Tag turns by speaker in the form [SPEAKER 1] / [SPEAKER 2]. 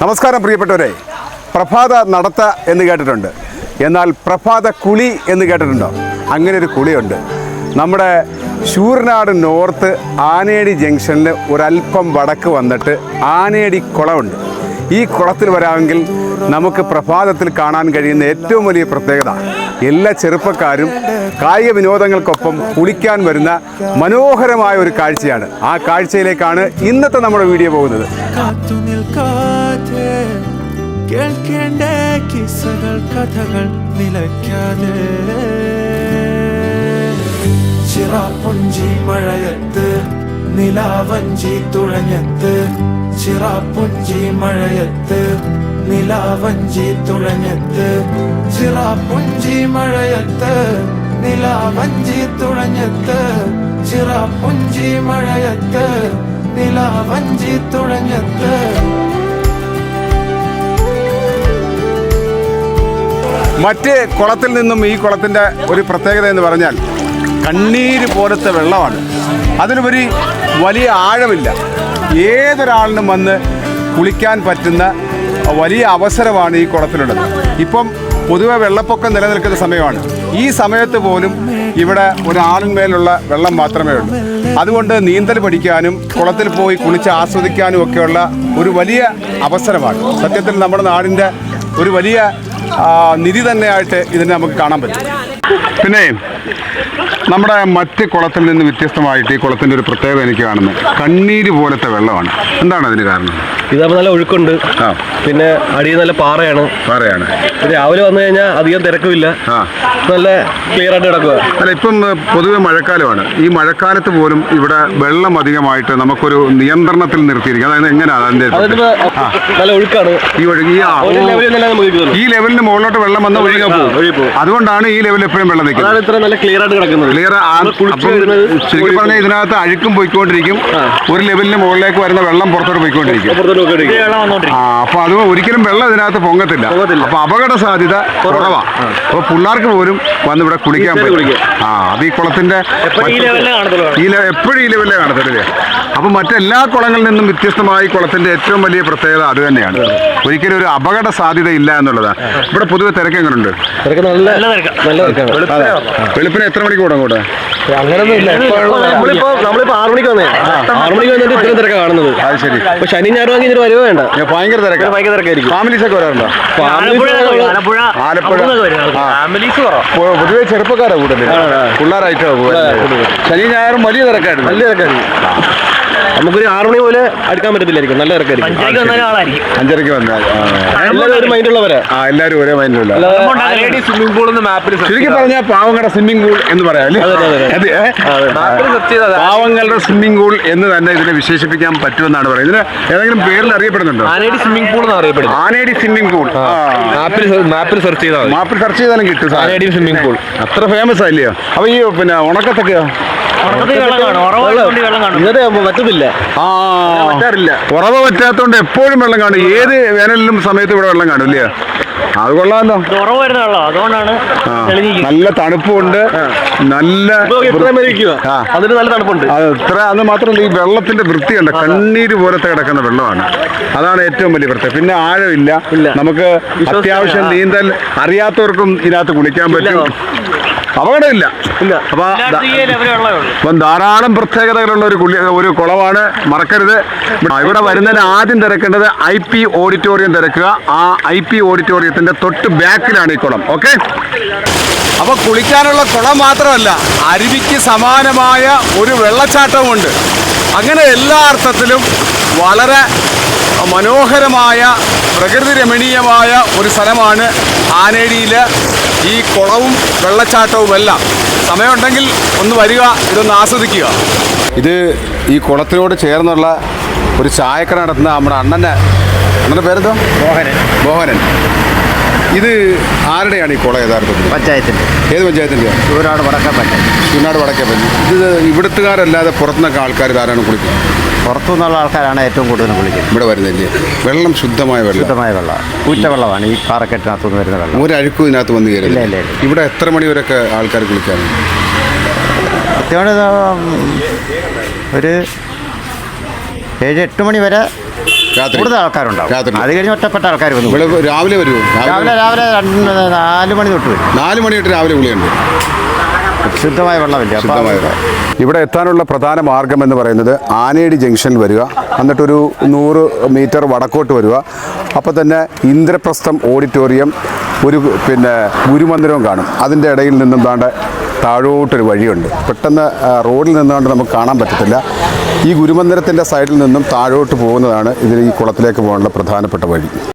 [SPEAKER 1] നമസ്കാരം പ്രിയപ്പെട്ടവരെ. പ്രഭാത നടത്ത എന്ന് കേട്ടിട്ടുണ്ട്, എന്നാൽ പ്രഭാത കുളി എന്ന് കേട്ടിട്ടുണ്ടോ? അങ്ങനെ ഒരു കുളിയുണ്ട്. നമ്മുടെ ശൂരനാട് നോർത്ത് ആനേടി ജംഗ്ഷനിൽ ഒരല്പം വടക്ക് വന്നിട്ട് ആനേടി കുളമുണ്ട്. ഈ കുളത്തിൽ വരാമെങ്കിൽ നമുക്ക് പ്രഭാതത്തിൽ കാണാൻ കഴിയുന്ന ഏറ്റവും വലിയ പ്രത്യേകത എല്ലാ ചെറുപ്പക്കാരും കായിക വിനോദങ്ങൾക്കൊപ്പം കുളിക്കാൻ വരുന്ന മനോഹരമായ ഒരു കാഴ്ചയാണ്. ആ കാഴ്ചയിലേക്കാണ് ഇന്നത്തെ നമ്മുടെ വീഡിയോ പോകുന്നത്.
[SPEAKER 2] ചിറാപ്പുഞ്ചി മഴയത്ത് നിലാവഞ്ചി തുഴഞ്ഞത്ത്, ചിറാപ്പുഞ്ചി മഴയത്ത് നിലാവഞ്ചി തുഴഞ്ഞത്ത്, ചിറാപ്പുഞ്ചി മഴയത്ത് നിലാവഞ്ചി തുഴഞ്ഞത്ത്, ചിറാപ്പുഞ്ചി മഴയത്ത് നിലാവഞ്ചി തുഴഞ്ഞത്ത്.
[SPEAKER 1] മറ്റ് കുളത്തിൽ നിന്നും ഈ കുളത്തിൻ്റെ ഒരു പ്രത്യേകത എന്ന് പറഞ്ഞാൽ കണ്ണീര് പോലത്തെ വെള്ളമാണ്. അതിനുപരി വലിയ ആഴമില്ല. ഏതൊരാളിനും വന്ന് കുളിക്കാൻ പറ്റുന്ന വലിയ അവസരമാണ് ഈ കുളത്തിലുള്ളത്. ഇപ്പം പൊതുവെ വെള്ളപ്പൊക്കം നിലനിൽക്കുന്ന സമയമാണ്. ഈ സമയത്ത് പോലും ഇവിടെ ഒരാളിന്മേലുള്ള വെള്ളം മാത്രമേ ഉള്ളൂ. അതുകൊണ്ട് നീന്തൽ പഠിക്കാനും കുളത്തിൽ പോയി കുളിച്ച് ആസ്വദിക്കാനും ഒക്കെയുള്ള ഒരു വലിയ അവസരമാണ്. സത്യത്തിൽ നമ്മുടെ നാടിൻ്റെ ഒരു വലിയ നിധി തന്നെയായിട്ട് ഇതിനെ നമുക്ക് കാണാൻ പറ്റും. പിന്നെ നമ്മുടെ മറ്റ് കുളത്തിൽ നിന്ന് വ്യത്യസ്തമായിട്ട് ഈ കുളത്തിൻ്റെ ഒരു പ്രത്യേകത എനിക്ക് കാണുന്നത് കണ്ണീര് പോലത്തെ വെള്ളമാണ്. എന്താണ് അതിന് കാരണം?
[SPEAKER 3] ഇതാകുമ്പോൾ നല്ല ഒഴുക്കുണ്ട്, പിന്നെ അടിയിൽ നല്ല പാറയാണ്. രാവിലെ വന്നു കഴിഞ്ഞാൽ അധികം തിരക്കുമില്ല, നല്ല ക്ലിയർ ആയിട്ട് കിടക്കുക.
[SPEAKER 1] അല്ല, ഇപ്പം പൊതുവെ മഴക്കാലമാണ്. ഈ മഴക്കാലത്ത് പോലും ഇവിടെ വെള്ളം അധികമായിട്ട് നമുക്കൊരു നിയന്ത്രണത്തിൽ നിർത്തിയിരിക്കും. അതായത് എങ്ങനെയാണ് അതിൻ്റെ
[SPEAKER 3] നല്ല ഒഴുക്കാണ്.
[SPEAKER 1] ഈ ലെവലിന് മുകളിലോട്ട് വെള്ളം വന്ന് ഒഴുകാൻ പോകും. അതുകൊണ്ടാണ് ഈ ലെവലിൽ എപ്പോഴും വെള്ളം നിൽക്കുന്നത്.
[SPEAKER 3] ഇത്ര നല്ല ക്ലിയർ ആയിട്ട് കിടക്കുന്നത്.
[SPEAKER 1] ശരിക്കും പറഞ്ഞാൽ ഇതിനകത്ത് അഴുക്കും പോയിക്കൊണ്ടിരിക്കും. ഒരു ലെവലിന് മുകളിലേക്ക് വരുന്ന വെള്ളം പുറത്തോട്ട് പോയിക്കൊണ്ടിരിക്കും. അപ്പൊ അത് ഒരിക്കലും വെള്ളം ഇതിനകത്ത് പൊങ്ങത്തില്ല. അപ്പൊ അപകട സാധ്യത കുറവാണ്. അപ്പൊ പിള്ളേർക്ക് പോലും വന്ന് ഇവിടെ കുളിക്കാൻ പറ്റും. അത് ഈ കുളത്തിന്റെ എപ്പോഴും ഈ ലെവലിലേ കാണത്തില്ലേ. അപ്പൊ മറ്റെല്ലാ കുളങ്ങളിൽ നിന്നും വ്യത്യസ്തമായി കുളത്തിന്റെ ഏറ്റവും വലിയ പ്രത്യേകത അത് തന്നെയാണ്. ഒരിക്കലും ഒരു അപകട സാധ്യത ഇല്ല എന്നുള്ളതാണ്. ഇവിടെ പൊതുവെ തിരക്ക് എങ്ങനെയുണ്ട്? വെളുപ്പിന് എത്ര മണിക്ക് കൂടെ അങ്ങോട്ട്?
[SPEAKER 3] നമ്മളിപ്പോ 6 മണിക്ക് വന്നേ. 6 മണിക്ക് വന്നിട്ട് ഇത്രയും തിരക്കാണ് കാണുന്നത്. അത് ശരി. ഇപ്പൊ ശനി ഞായറും വാങ്ങി ഇതിന് വരുവ വേണ്ട.
[SPEAKER 1] ഭയങ്കര തിരക്കായിരിക്കും. ഫാമിലീസ് ഒക്കെ വരാറുണ്ടോ? ആലപ്പുഴ പൊതുവെ ചെറുപ്പക്കാരാണ് കൂടുതൽ, പിള്ളേരായിട്ടാ പോകുന്നത്. ശനി ഞായറും വലിയ തിരക്കായിരുന്നു.
[SPEAKER 3] നമുക്കൊരു 6 മണി പോലെ അടുക്കാൻ പറ്റത്തില്ലായിരിക്കും. നല്ല തിരക്കായിരിക്കും.
[SPEAKER 1] 5:30 വന്നാൽ
[SPEAKER 3] എല്ലാവരും മൈൻഡുള്ളവരാ.
[SPEAKER 1] എല്ലാവരും ഒരേ മൈൻഡുള്ള.
[SPEAKER 3] സ്വിമ്മിംഗ് പൂൾ മാപ്പിൽ
[SPEAKER 1] ശരിക്കും പറഞ്ഞാൽ പാവങ്ങളുടെ സ്വിമ്മിംഗ് പൂൾ എന്ന് പറയാം. പാവങ്ങളുടെ സ്വിമ്മിംഗ് പൂൾ എന്ന് തന്നെ ഇതിനെ വിശേഷിപ്പിക്കാൻ പറ്റുമെന്നാണ് പറയുന്നത്. ഇതിന് ഏതെങ്കിലും പേരിൽ അറിയപ്പെടുന്നുണ്ടോ?
[SPEAKER 3] ആനേടി സ്വിമ്മിംഗ് പൂൾ എന്ന് അറിയപ്പെടുന്നത്.
[SPEAKER 1] ആനേടി സ്വിമ്മിംഗ് പൂൾ.
[SPEAKER 3] മാപ്പിൽ സെർച്ച്
[SPEAKER 1] ചെയ്താലും കിട്ടും.
[SPEAKER 3] ആനേടി സ്വിമ്മിംഗ് പൂൾ
[SPEAKER 1] അത്ര ഫേമസ് ആയില്ലയോ? അപ്പൊ ഈ പിന്നെ ഉണക്കത്തൊക്കെയോ? ഉറവ പറ്റാത്തോണ്ട് എപ്പോഴും വെള്ളം കാണും. ഏത് വേനലിലും സമയത്ത് ഇവിടെ വെള്ളം കാണും ഇല്ലയോ? അത് കൊള്ളാമല്ലോ. നല്ല തണുപ്പുണ്ട്. നല്ല
[SPEAKER 3] തണുപ്പുണ്ട്.
[SPEAKER 1] ഇത്ര അത് മാത്രമല്ല, ഈ വെള്ളത്തിന്റെ വൃത്തിയുണ്ട്. കണ്ണീര് പോലത്തെ കിടക്കുന്ന വെള്ളമാണ്. അതാണ് ഏറ്റവും വലിയ പ്രത്യേകത. പിന്നെ ആഴമില്ല. നമുക്ക് അത്യാവശ്യം നീന്തൽ അറിയാത്തവർക്കും ഇതിനകത്ത് കുളിക്കാൻ പറ്റും. അപകടമില്ല. അപ്പം ധാരാളം പ്രത്യേകതകളുള്ള ഒരു കുളമാണ്. മറക്കരുത്. ഇവിടെ വരുന്നതിന് ആദ്യം തിരക്കേണ്ടത് IP ഓഡിറ്റോറിയം തിരക്കുക. ആ IP ഓഡിറ്റോറിയത്തിന്റെ തൊട്ട് ബാക്കിലാണ് ഈ കുളം. ഓക്കെ. അപ്പൊ കുളിക്കാനുള്ള കുളം മാത്രമല്ല, അരുവിക്ക് സമാനമായ ഒരു വെള്ളച്ചാട്ടവുമുണ്ട്. അങ്ങനെ എല്ലാ അർത്ഥത്തിലും വളരെ മനോഹരമായ പ്രകൃതി രമണീയമായ ഒരു സ്ഥലമാണ് ആനേടിയിലെ ഈ കുളവും വെള്ളച്ചാട്ടവുമെല്ലാം. സമയമുണ്ടെങ്കിൽ ഒന്ന് വരിക, ഇതൊന്ന് ആസ്വദിക്കുക. ഇത് ഈ കുളത്തിനോട് ചേർന്നുള്ള ഒരു ചായക്കട നടത്തുന്ന നമ്മുടെ അണ്ണൻ്റെ പേരെന്തോ? മോഹനൻ. ഇത് ആരുടെയാണ് ഈ കുളം യഥാർത്ഥത്തിൽ?
[SPEAKER 4] പഞ്ചായത്തിൻ്റെ.
[SPEAKER 1] ഏത് പഞ്ചായത്തിൻ്റെ?
[SPEAKER 4] ചൂനാട് വടക്കേ പഞ്ചായത്ത്.
[SPEAKER 1] ഇത് ഇവിടുത്തുകാരല്ലാതെ പുറത്തുനിന്നൊക്കെ ആൾക്കാർ ധാരാളം കുളിക്കും.
[SPEAKER 4] പുറത്തുനിന്നുള്ള ആൾക്കാരാണ് ഏറ്റവും കൂടുതൽ കുളിക്കുന്നത്
[SPEAKER 1] ഇവിടെ വരുന്നില്ലേ. വെള്ളം ശുദ്ധമായ
[SPEAKER 4] വെള്ളം ഊറ്റവെള്ളമാണ്. ഈ പാറക്കെട്ടിനകത്തുനിന്ന് വരുന്ന വെള്ളം.
[SPEAKER 1] ഒരു അഴുക്കും ഇതിനകത്ത് വന്ന് കയറില്ല.
[SPEAKER 4] ഇല്ല.
[SPEAKER 1] ഇവിടെ എത്ര മണി വരെയൊക്കെ ആൾക്കാർ കുളിക്കാറുണ്ട്?
[SPEAKER 4] അത്യാവശ്യം ഒരു 7-8 മണി വരെ കൂടുതൽ ആൾക്കാരുണ്ടാവും.
[SPEAKER 1] രാത്രി.
[SPEAKER 4] അത് കഴിഞ്ഞ് ഒറ്റപ്പെട്ട ആൾക്കാർ വന്നു.
[SPEAKER 1] ഇവിടെ രാവിലെ വരുമോ?
[SPEAKER 4] രാവിലെ 4 മണി തൊട്ട് വരും.
[SPEAKER 1] 4 മണി തൊട്ട് രാവിലെ കുളിയുണ്ട്.
[SPEAKER 4] ശുദ്ധമായ വെള്ളമില്ല.
[SPEAKER 1] ഇവിടെ എത്താനുള്ള പ്രധാന മാർഗം എന്ന് പറയുന്നത് ആനേടി ജംഗ്ഷനിൽ വരിക, എന്നിട്ടൊരു 100 മീറ്റർ വടക്കോട്ട് വരിക. അപ്പോൾ തന്നെ ഇന്ദ്രപ്രസ്ഥം ഓഡിറ്റോറിയം, ഒരു ഗുരുമന്ദിരവും കാണും. അതിൻ്റെ ഇടയിൽ നിന്നും താണ്ട് താഴോട്ടൊരു വഴിയുണ്ട്. പെട്ടെന്ന് റോഡിൽ നിന്നുകൊണ്ട് നമുക്ക് കാണാൻ പറ്റത്തില്ല. ഈ ഗുരുമന്ദിരത്തിൻ്റെ സൈഡിൽ നിന്നും താഴോട്ട് പോകുന്നതാണ് ഇതിൽ ഈ കുളത്തിലേക്ക് പോകാനുള്ള പ്രധാനപ്പെട്ട വഴി.